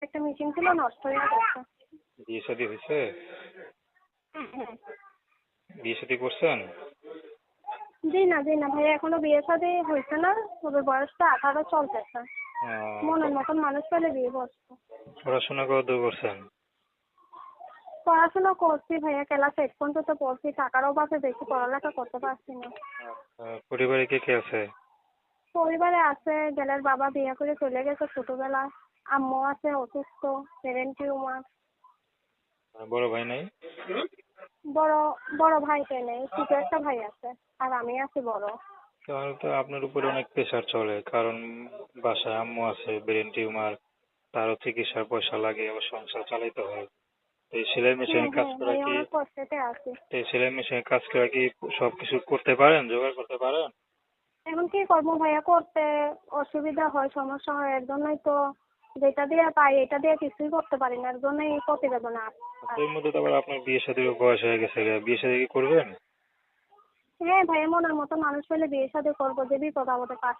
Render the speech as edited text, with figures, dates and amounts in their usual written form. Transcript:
একটা মিটিং ছিল, নষ্ট হয়ে গেছে। বিয়ে শাদী হয়েছে? হ্যাঁ। বিয়ে শাদী করছেন? জি না ভাইয়া, এখনো বিয়ে শাদী হয়েছে না। ওদের বয়সটা 18 চলতেছে। মনের মতন মানুষ পেলে বিয়ে বসতো। পড়াশোনা কতদূর করছেন? পড়াশোনা করছি ভাইয়া, ক্লাস 8 পর্যন্ত পড়ছি। টাকার অভাবে বেশি পড়ালেখা করতে পারছি না। পরিবারে কে কে আছে? পরিবারে আছে, গেলের বাবা বিয়ে করে চলে গেছে ছোটবেলায়। আম্মু আছে অসুস্থ, ব্রেন টিউমার। বড় ভাই নাই? বড় বড় ভাইটা নেই, ছোট একটা ভাই আছে, আর আমি আছি বড়। তাহলে তো আপনার উপরে অনেক প্রেশার চলে, কারণ বাসায় আম্মু আছে, ব্রেন টিউমার, তারও চিকিৎসার পয়সা লাগে, আবার সংসার চালাইতে হয়। তো এই সেলাই মেশিনের কাজ করা ভাই কি অনেক কষ্টতে আছি। তো এই সেলাই মেশিনের কাজ করা কি সবকিছু করতে পারেন, জোগাড় করতে পারেন? এখন কি করবো ভাইয়া, করতে অসুবিধা হয়, সমস্যা হয়। এর জন্যই তো যেটা দিয়ে পাই এটা দিয়ে কিছুই করতে পারি না, এর জন্যই প্রতিবেদন এর মধ্যে তো আবার আপনার বিয়ে শাদীর বয়স হয়ে গেছে, বিয়ে শাদী কি করবেন? হ্যাঁ ভাইয়া, মনের মতো মানুষ পেলে বিয়ে শাদী করবো, যে বিপদ আপদে পাশে